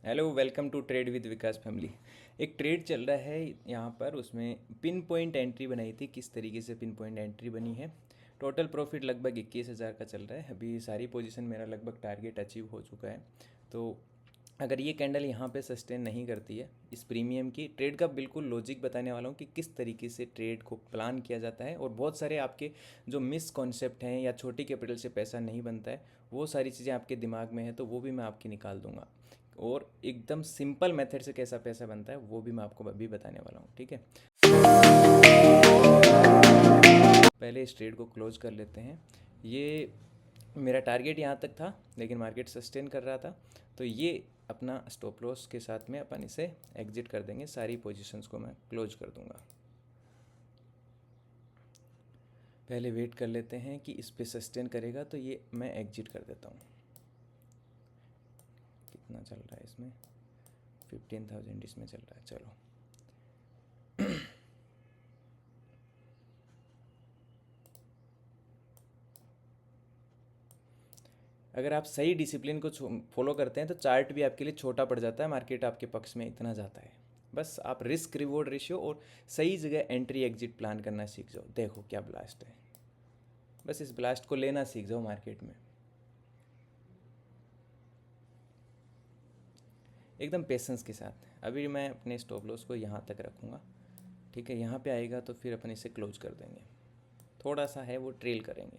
Hello, welcome to trade with Vikas family. एक trade चल रहा है यहाँ पर, उसमें पिन पॉइंट एंट्री बनाई थी। किस तरीके से पिन पॉइंट एंट्री बनी है। टोटल प्रॉफिट लगभग 21,000 का चल रहा है। अभी सारी पोजीशन मेरा लगभग टारगेट अचीव हो चुका है। तो अगर ये कैंडल यहाँ पे सस्टेन नहीं करती है इस प्रीमियम की, ट्रेड का बिल्कुल लॉजिक बताने वाला हूँ कि किस तरीके से ट्रेड को प्लान किया जाता है, और बहुत सारे आपके जो मिस कॉन्सेप्ट हैं या छोटी कैपिटल से पैसा नहीं बनता है, वो सारी चीज़ें आपके दिमाग में है तो वो भी मैं आपकी निकाल दूंगा। और एकदम सिंपल मेथड से कैसा पैसा बनता है वो भी मैं आपको अभी बताने वाला हूँ, ठीक है। पहले इस ट्रेड को क्लोज कर लेते हैं। ये मेरा टारगेट यहाँ तक था, लेकिन मार्केट सस्टेन कर रहा था, तो ये अपना स्टॉप लॉस के साथ में अपन इसे एग्जिट कर देंगे। सारी पोजीशंस को मैं क्लोज कर दूंगा। पहले वेट कर लेते हैं कि इस पे सस्टेन करेगा, तो ये मैं एग्जिट कर देता हूँ। कितना चल रहा है इसमें? 15,000 इसमें चल रहा है। चलो, अगर आप सही डिसिप्लिन को फॉलो करते हैं तो चार्ट भी आपके लिए छोटा पड़ जाता है, मार्केट आपके पक्ष में इतना जाता है। बस आप रिस्क रिवॉर्ड रेशियो और सही जगह एंट्री एग्जिट प्लान करना सीख जाओ। देखो क्या ब्लास्ट है, बस इस ब्लास्ट को लेना सीख जाओ मार्केट में, एकदम पेशेंस के साथ। अभी मैं अपने स्टॉप लॉस को यहाँ तक रखूँगा, ठीक है। यहाँ पे आएगा तो फिर अपन इसे क्लोज कर देंगे। थोड़ा सा है वो ट्रेल करेंगे।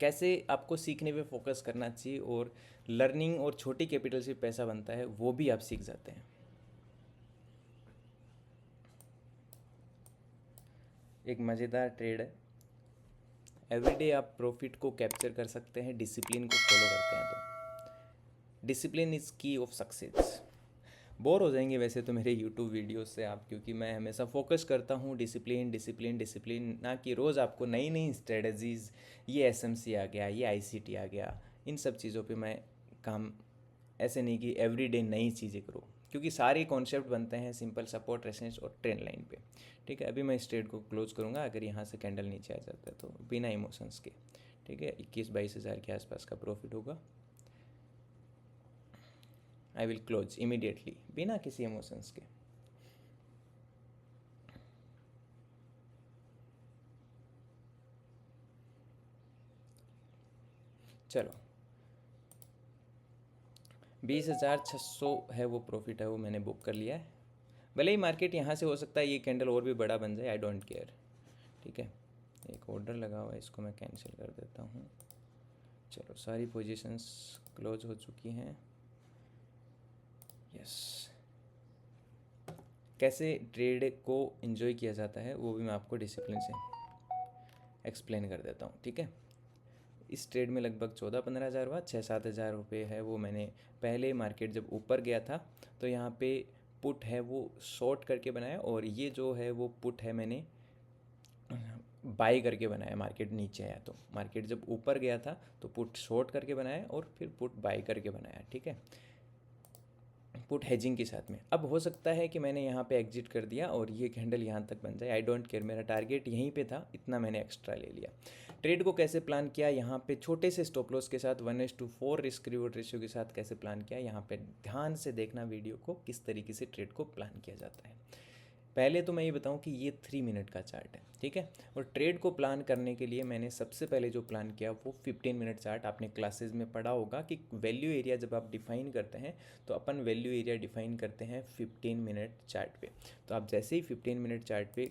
कैसे आपको सीखने पे फोकस करना चाहिए और लर्निंग और छोटी कैपिटल से पैसा बनता है वो भी आप सीख जाते हैं। एक मज़ेदार ट्रेड है। एवरीडे आप प्रॉफिट को कैप्चर कर सकते हैं डिसिप्लिन को फॉलो करते हैं तो। डिसिप्लिन इज़ की ऑफ सक्सेस। बोर हो जाएंगे वैसे तो मेरे यूट्यूब वीडियोस से आप, क्योंकि मैं हमेशा फोकस करता हूँ डिसिप्लिन डिसिप्लिन डिसिप्लिन, ना कि रोज़ आपको नई नई स्ट्रेटजीज़, ये एसएमसी आ गया, ये आईसीटी आ गया, इन सब चीज़ों पे मैं काम, ऐसे नहीं कि एवरीडे नई चीज़ें करो, क्योंकि सारे कॉन्सेप्ट बनते हैं सिंपल सपोर्ट रेजिस्टेंस और ट्रेंड लाइन पे, ठीक है। अभी मैं इस ट्रेड को क्लोज करूँगा। अगर यहाँ से कैंडल नीचे आ जाता है तो बिना इमोशंस के, ठीक है, 21-22 हज़ार के आसपास का प्रॉफिट होगा। आई विल क्लोज इमीडिएटली बिना किसी इमोशंस के। चलो, 20,600 है वो प्रॉफिट है, वो मैंने बुक कर लिया है। भले ही मार्केट यहाँ से हो सकता है ये कैंडल और भी बड़ा बन जाए, आई डोंट केयर, ठीक है। एक ऑर्डर लगा हुआ है, इसको मैं कैंसिल कर देता हूँ। चलो, सारी पोजीशंस क्लोज हो चुकी हैं। यस। कैसे ट्रेड को एंजॉय किया जाता है वो भी मैं आपको डिसिप्लिन से एक्सप्लेन कर देता हूँ, ठीक है। इस ट्रेड में लगभग 14-15 हज़ार हुआ। 6-7 हज़ार रुपये है वो मैंने पहले, मार्केट जब ऊपर गया था तो यहाँ पे पुट है वो शॉर्ट करके बनाया, और ये जो है वो पुट है मैंने बाई करके बनाया। मार्केट नीचे आया तो, मार्केट जब ऊपर गया था तो पुट शॉर्ट करके बनाया और फिर पुट बाई करके बनाया, ठीक है, पुट हेजिंग के साथ में। अब हो सकता है कि मैंने यहाँ पे एग्जिट कर दिया और ये कैंडल यहाँ तक बन जाए, आई डोंट केयर, मेरा टारगेट यहीं पे था, इतना मैंने एक्स्ट्रा ले लिया। ट्रेड को कैसे प्लान किया, यहाँ पे छोटे से स्टॉप लॉस के साथ 1:4 रिस्क रिवॉर्ड रेशियो के साथ कैसे प्लान किया, यहाँ पे ध्यान से देखना वीडियो को, किस तरीके से ट्रेड को प्लान किया जाता है। पहले तो मैं ये बताऊं कि ये 3 मिनट का चार्ट है, ठीक है। और ट्रेड को प्लान करने के लिए मैंने सबसे पहले जो प्लान किया वो 15 मिनट चार्ट। आपने क्लासेस में पढ़ा होगा कि वैल्यू एरिया जब आप डिफाइन करते हैं तो अपन वैल्यू एरिया डिफाइन करते हैं 15 मिनट चार्ट पे। तो आप जैसे ही 15 मिनट चार्ट पे,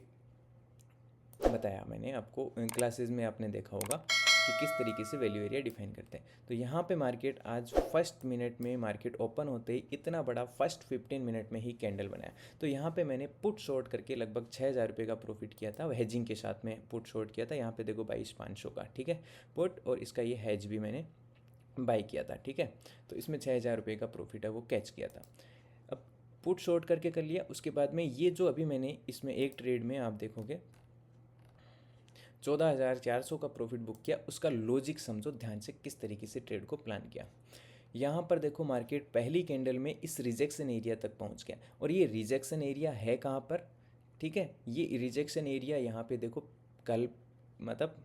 बताया मैंने आपको क्लासेस में, आपने देखा होगा कि किस तरीके से वैल्यू एरिया डिफाइन करते हैं। तो यहाँ पे मार्केट आज फर्स्ट मिनट में, मार्केट ओपन होते ही इतना बड़ा फर्स्ट 15 मिनट में ही कैंडल बनाया। तो यहाँ पे मैंने पुट शॉर्ट करके लगभग 6,000 रुपये का प्रॉफिट किया था, हेजिंग के साथ में पुट शॉर्ट किया था। यहाँ पे देखो 22,500 का, ठीक है, पुट, और इसका ये हेज भी मैंने बाई किया था, ठीक है। तो इसमें 6,000 रुपये का प्रॉफिट है वो कैच किया था। अब पुट शॉर्ट करके कर लिया। उसके बाद में ये जो अभी मैंने इसमें एक ट्रेड में आप देखोगे 14,400 का प्रॉफिट बुक किया, उसका लॉजिक समझो ध्यान से, किस तरीके से ट्रेड को प्लान किया। यहाँ पर देखो मार्केट पहली कैंडल में इस रिजेक्शन एरिया तक पहुँच गया, और ये रिजेक्शन एरिया है कहाँ पर, ठीक है, ये रिजेक्शन एरिया यहाँ पे देखो, कल मतलब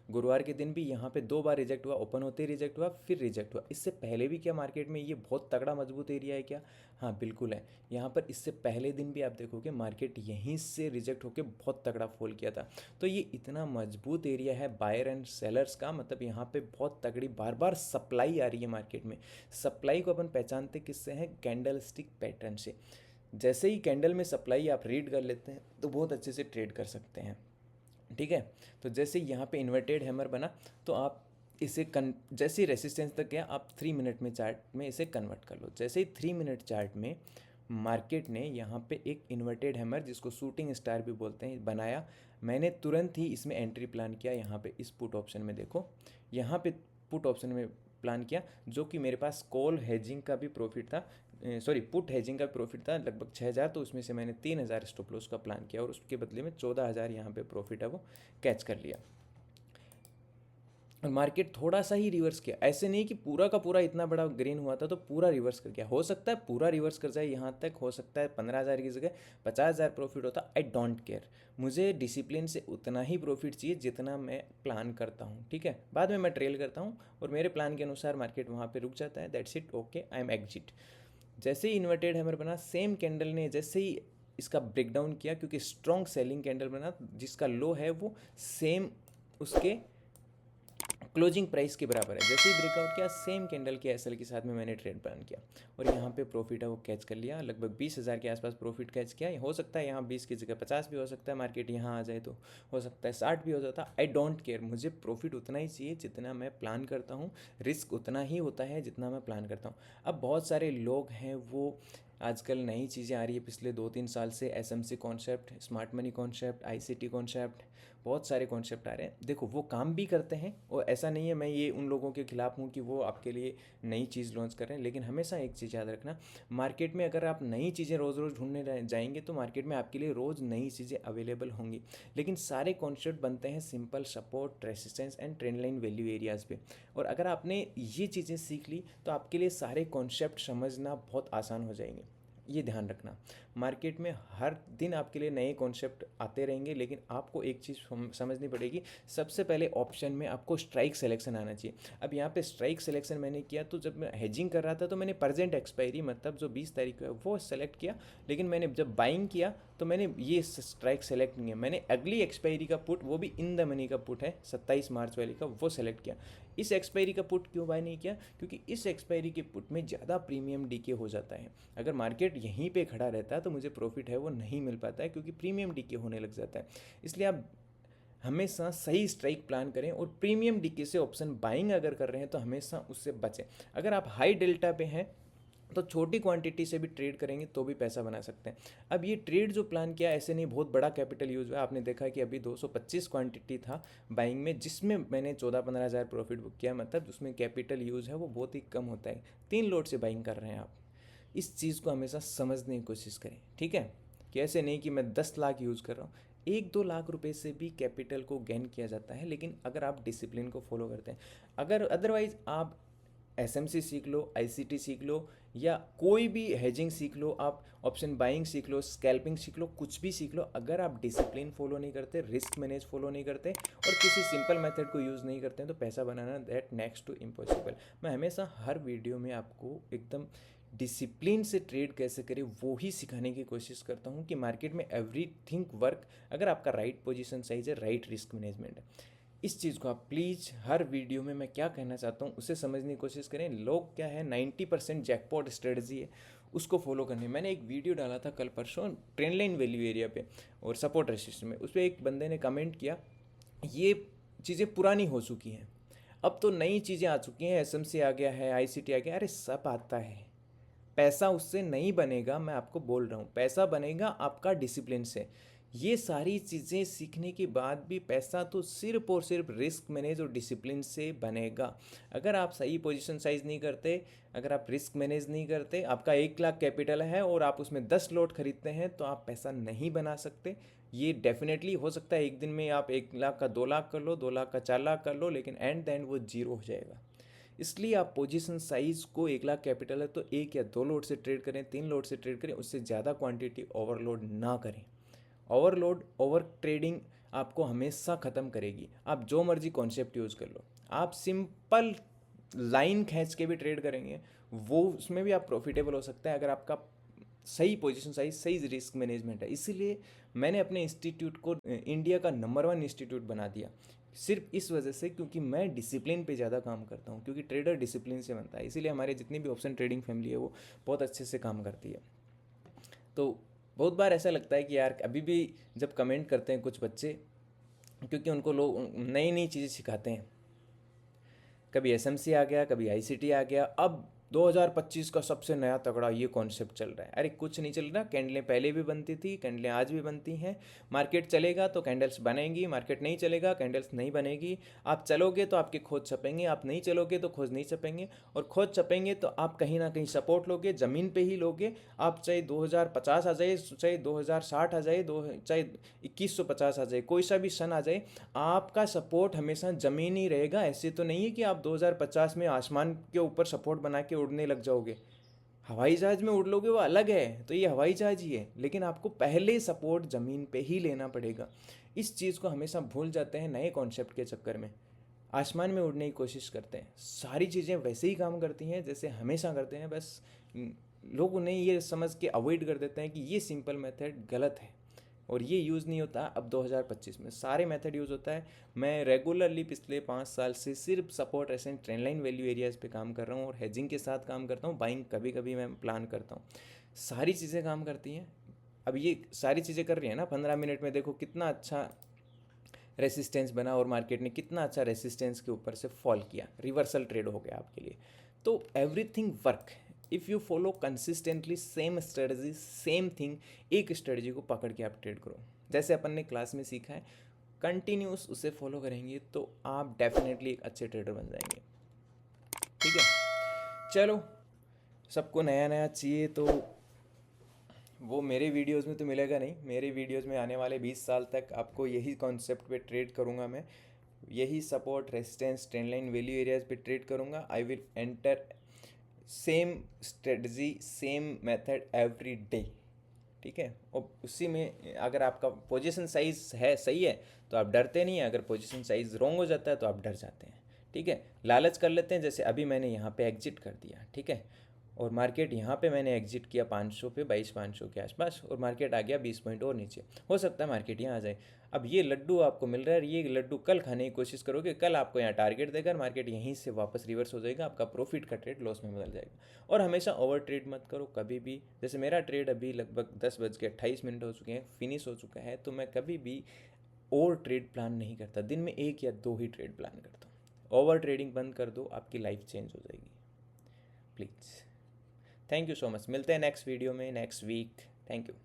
गुरुवार के दिन भी यहाँ पे 2 बार रिजेक्ट हुआ, ओपन होते ही रिजेक्ट हुआ, फिर रिजेक्ट हुआ। इससे पहले भी क्या मार्केट में ये बहुत तगड़ा मजबूत एरिया है क्या? हाँ बिल्कुल है। यहाँ पर इससे पहले दिन भी आप देखोगे मार्केट यहीं से रिजेक्ट होकर बहुत तगड़ा फॉल किया था। तो ये इतना मजबूत एरिया है बायर एंड सेलर्स का, मतलब यहाँ पे बहुत तगड़ी बार बार सप्लाई आ रही है मार्केट में। सप्लाई को अपन पहचानते किससे हैं? कैंडल स्टिक पैटर्न से। जैसे ही कैंडल में सप्लाई आप रीड कर लेते हैं तो बहुत अच्छे से ट्रेड कर सकते हैं, ठीक है। तो जैसे यहाँ पे इन्वर्टेड हैमर बना तो आप इसे जैसे रेसिस्टेंस तक गया आप 3 मिनट में चार्ट में इसे कन्वर्ट कर लो। जैसे ही 3 मिनट चार्ट में मार्केट ने यहाँ पे एक इन्वर्टेड हैमर, जिसको शूटिंग स्टार भी बोलते हैं, बनाया, मैंने तुरंत ही इसमें एंट्री प्लान किया। यहाँ पे इस पुट ऑप्शन में देखो, यहाँ पे पुट ऑप्शन में प्लान किया, जो कि मेरे पास कॉल हेजिंग का भी प्रॉफिट था, सॉरी पुट हेजिंग का प्रॉफिट था लगभग 6,000। तो उसमें से मैंने 3,000 स्टॉप लॉस का प्लान किया और उसके बदले में 14,000 यहाँ पे प्रॉफिट है वो कैच कर लिया। और मार्केट थोड़ा सा ही रिवर्स किया, ऐसे नहीं कि पूरा का पूरा इतना बड़ा ग्रेन हुआ था तो पूरा रिवर्स कर गया। हो सकता है पूरा रिवर्स कर जाए यहाँ तक, हो सकता है 15,000 की जगह 50,000 प्रॉफिट होता। आई डोंट केयर, मुझे डिसिप्लिन से उतना ही प्रॉफिट चाहिए जितना मैं प्लान करता हूँ, ठीक है। बाद में मैं ट्रेल करता हूँ और मेरे प्लान के अनुसार मार्केट वहाँ पर रुक जाता है, that's it, okay, I am exit. जैसे ही इन्वर्टेड हैमर बना, सेम कैंडल ने जैसे ही इसका ब्रेकडाउन किया, क्योंकि स्ट्रॉन्ग सेलिंग कैंडल बना, जिसका लो है वो सेम उसके क्लोजिंग प्राइस के बराबर है। जैसे ही ब्रेकआउट किया, सेम कैंडल के एसएल के साथ में मैंने ट्रेड प्लान किया और यहाँ पे प्रॉफिट है वो कैच कर लिया। लगभग 20,000 के आसपास प्रॉफिट कैच किया। हो सकता है यहाँ 20 की जगह 50 भी हो सकता है, मार्केट यहाँ आ जाए तो हो सकता है 60 भी हो जाता। आई डोंट केयर, मुझे प्रॉफिट उतना ही चाहिए जितना मैं प्लान करता हूँ, रिस्क उतना ही होता है जितना मैं प्लान करता हूँ। अब बहुत सारे लोग हैं, वो आजकल नई चीज़ें आ रही है पिछले 2-3 साल से, SMC concept, smart money concept, ICT concept, बहुत सारे कॉन्सेप्ट आ रहे हैं। देखो वो काम भी करते हैं और ऐसा नहीं है मैं ये उन लोगों के खिलाफ हूँ कि वो आपके लिए नई चीज़ लॉन्च कर रहे हैं, लेकिन हमेशा एक चीज़ याद रखना, मार्केट में अगर आप नई चीज़ें रोज़ रोज़ ढूंढने जाएंगे तो मार्केट में आपके लिए रोज़ नई चीज़ें अवेलेबल होंगी, लेकिन सारे कॉन्सेप्ट बनते हैं simple support, resistance and trend line value areas पे। और अगर आपने ये चीज़ें सीख ली तो आपके लिए सारे कॉन्सेप्ट समझना बहुत आसान हो जाएंगे। ये ध्यान रखना, मार्केट में हर दिन आपके लिए नए कॉन्सेप्ट आते रहेंगे, लेकिन आपको एक चीज़ समझनी पड़ेगी। सबसे पहले ऑप्शन में आपको स्ट्राइक सिलेक्शन आना चाहिए। अब यहाँ पे स्ट्राइक सिलेक्शन मैंने किया, तो जब मैं हेजिंग कर रहा था तो मैंने प्रेजेंट एक्सपायरी, मतलब जो 20 तारीख को है वो सेलेक्ट किया, लेकिन मैंने जब बाइंग किया तो मैंने ये स्ट्राइक सेलेक्ट नहीं है, मैंने अगली एक्सपायरी का पुट, वो भी इन द मनी का पुट है 27 मार्च वाली का, वो सेलेक्ट किया। इस एक्सपायरी का पुट क्यों बाय नहीं किया? क्योंकि इस एक्सपायरी के पुट में ज़्यादा प्रीमियम डीके हो जाता है। अगर मार्केट यहीं पे खड़ा रहता है तो मुझे प्रॉफिट है वो नहीं मिल पाता है, क्योंकि प्रीमियम डीके होने लग जाता है। इसलिए आप हमेशा सही स्ट्राइक प्लान करें और प्रीमियम डीके से ऑप्शन बाइंग अगर कर रहे हैं तो हमेशा उससे बचें। अगर आप हाई डेल्टा पे हैं तो छोटी क्वांटिटी से भी ट्रेड करेंगे तो भी पैसा बना सकते हैं। अब ये ट्रेड जो प्लान किया, ऐसे नहीं बहुत बड़ा कैपिटल यूज़ हुआ। आपने देखा कि अभी 225 क्वांटिटी था बाइंग में, जिसमें मैंने 14-15 हज़ार प्रॉफिट बुक किया, मतलब उसमें कैपिटल यूज़ है वो बहुत ही कम होता है। 3 लोड से बाइंग कर रहे हैं आप। इस चीज़ को हमेशा समझने की कोशिश करें, ठीक है, कि ऐसे नहीं कि मैं 10 लाख यूज़ कर रहा हूँ। 1-2 लाख रुपए से भी कैपिटल को गेन किया जाता है, लेकिन अगर आप डिसिप्लिन को फॉलो करते हैं। अगर अदरवाइज आप एसएमसी सीख लो, आईसीटी सीख लो, या कोई भी हेजिंग सीख लो, आप ऑप्शन बाइंग सीख लो, स्कैल्पिंग सीख लो, कुछ भी सीख लो, अगर आप डिसिप्लिन फॉलो नहीं करते, रिस्क मैनेज फॉलो नहीं करते और किसी सिंपल मेथड को यूज़ नहीं करते हैं, तो पैसा बनाना दैट नेक्स्ट टू इम्पॉसिबल। मैं हमेशा हर वीडियो में आपको एकदम डिसिप्लिन से ट्रेड कैसे करें वो ही सिखाने की कोशिश करता हूँ, कि मार्केट में एवरीथिंग वर्क, अगर आपका राइट पोजीशन साइज है, राइट रिस्क मैनेजमेंट है। इस चीज़ को आप प्लीज़ हर वीडियो में मैं क्या कहना चाहता हूँ उसे समझने की कोशिश करें। लोग क्या है 90% जैकपॉट स्ट्रेटजी है, उसको फॉलो करने। मैंने एक वीडियो डाला था कल परसों ट्रेंड लाइन वैल्यू एरिया पे और सपोर्ट रेसिस्टेंस में, उस पर एक बंदे ने कमेंट किया, ये चीज़ें पुरानी हो चुकी हैं, अब तो नई चीज़ें आ चुकी हैं, एसएमसी आ गया है, आईसीटी आ गया। अरे सब आता है, पैसा उससे नहीं बनेगा, मैं आपको बोल रहा हूँ, पैसा बनेगा आपका डिसिप्लिन से। ये सारी चीज़ें सीखने के बाद भी पैसा तो सिर्फ और सिर्फ रिस्क मैनेज और डिसिप्लिन से बनेगा। अगर आप सही पोजीशन साइज नहीं करते, अगर आप रिस्क मैनेज नहीं करते, आपका 1 लाख कैपिटल है और आप उसमें 10 लॉट खरीदते हैं, तो आप पैसा नहीं बना सकते। ये डेफिनेटली हो सकता है एक दिन में आप 1 लाख का 2 लाख कर लो, 2 लाख का 4 लाख कर लो, लेकिन एंड द एंड वो जीरो हो जाएगा। इसलिए आप पोजीशन साइज को 1 लाख कैपिटल है तो 1 या 2 लोड से ट्रेड करें, 3 लोड से ट्रेड करें, उससे ज़्यादा क्वांटिटी ओवरलोड ना करें। ओवरलोड, ओवर ट्रेडिंग आपको हमेशा ख़त्म करेगी। आप जो मर्जी कॉन्सेप्ट यूज़ कर लो, आप सिंपल लाइन खींच के भी ट्रेड करेंगे, वो उसमें भी आप प्रॉफिटेबल हो सकता है अगर आपका सही पोजीशन साइज, सही रिस्क मैनेजमेंट है। इसीलिए मैंने अपने इंस्टीट्यूट को इंडिया का नंबर 1 इंस्टीट्यूट बना दिया, सिर्फ इस वजह से क्योंकि मैं डिसिप्लिन पे ज़्यादा काम करता हूँ, क्योंकि ट्रेडर डिसिप्लिन से बनता है। इसीलिए हमारे जितनी भी ऑप्शन ट्रेडिंग फैमिली है वो बहुत अच्छे से काम करती है। तो बहुत बार ऐसा लगता है कि यार अभी भी जब कमेंट करते हैं कुछ बच्चे, क्योंकि उनको लोग नई नई चीज़ें सिखाते हैं, कभी एसएमसी आ गया, कभी आईसीटी आ गया, अब 2025 का सबसे नया तगड़ा ये कॉन्सेप्ट चल रहा है। अरे कुछ नहीं चल रहा, कैंडलें पहले भी बनती थी, कैंडलें आज भी बनती हैं। मार्केट चलेगा तो कैंडल्स बनेंगी, मार्केट नहीं चलेगा कैंडल्स नहीं बनेगी। आप चलोगे तो आपके खोज छपेंगे, आप नहीं चलोगे तो खोज नहीं छपेंगे, और खोज छपेंगे तो आप कहीं ना कहीं सपोर्ट लोगे, ज़मीन पे ही लोगे। आप चाहे 2050 आ जाए, चाहे 2060 आ जाए, चाहे 2150 आ जाए, कोई सा भी सन आ जाए, आपका सपोर्ट हमेशा ज़मीन ही रहेगा। ऐसे तो नहीं है कि आप 2050 में आसमान के ऊपर सपोर्ट बना के उड़ने लग जाओगे। हवाई जहाज़ में उड़ लोगे वो अलग है, तो ये हवाई जहाज़ ही है, लेकिन आपको पहले सपोर्ट ज़मीन पे ही लेना पड़ेगा। इस चीज़ को हमेशा भूल जाते हैं नए कॉन्सेप्ट के चक्कर में, आसमान में उड़ने की कोशिश करते हैं। सारी चीज़ें वैसे ही काम करती हैं जैसे हमेशा करते हैं, बस लोग उन्हें ये समझ के अवॉइड कर देते हैं कि ये सिंपल मेथड गलत है और ये यूज़ नहीं होता। अब 2025 में सारे मेथड यूज़ होता है। मैं रेगुलरली पिछले 5 साल से सिर्फ support रेसेंट trend line value areas पे काम कर रहा हूँ और हेजिंग के साथ काम करता हूँ। बाइंग कभी कभी मैं प्लान करता हूँ। सारी चीज़ें काम करती हैं। अब ये सारी चीज़ें कर रही है ना, 15 मिनट में देखो कितना अच्छा रेसिस्टेंस बना और मार्केट ने कितना अच्छा रेसिस्टेंस के ऊपर से फॉल किया, रिवर्सल ट्रेड हो गया आपके लिए। तो everything work if you follow consistently same strategy, same thing, एक स्ट्रेटजी को पकड़ के आप ट्रेड करो। जैसे अपन ने क्लास में सीखा है, कंटिन्यूस उसे फॉलो करेंगे तो आप डेफिनेटली एक अच्छे ट्रेडर बन जाएंगे। ठीक है, चलो, सबको नया नया चाहिए तो वो मेरे वीडियोस में तो मिलेगा नहीं। मेरे वीडियोस में आने वाले 20 साल तक आपको यही कॉन्सेप्ट पे ट्रेड करूँगा मैं, यही support resistance trend line value areas पे ट्रेड करूँगा। I will enter same strategy, same method every day. ठीक है, और उसी में अगर आपका पोजीशन साइज है सही है तो आप डरते नहीं हैं, अगर पोजीशन साइज रॉन्ग हो जाता है तो आप डर जाते हैं। ठीक है, लालच कर लेते हैं। जैसे अभी मैंने यहाँ पे एग्जिट कर दिया, ठीक है, और मार्केट यहाँ पे मैंने एग्जिट किया 500 पे, 22,500 के आसपास, और मार्केट आ गया 20 पॉइंट और नीचे। हो सकता है मार्केट यहाँ आ जाए। अब ये लड्डू आपको मिल रहा है, ये लड्डू कल खाने की कोशिश करोगे, कल आपको यहाँ टारगेट देगा, मार्केट यहीं से वापस रिवर्स हो जाएगा, आपका प्रॉफिट का ट्रेड लॉस में बदल जाएगा। और हमेशा ओवर ट्रेड मत करो कभी भी। जैसे मेरा ट्रेड अभी लगभग 10:28 हो चुके हैं, फिनिश हो चुका है, तो मैं कभी भी और ट्रेड प्लान नहीं करता। दिन में 1 या 2 ही ट्रेड प्लान करता हूँ। ओवर ट्रेडिंग बंद कर दो, आपकी लाइफ चेंज हो जाएगी please. Thank you so much, मिलते हैं नेक्स्ट वीडियो में नेक्स्ट वीक। Thank you.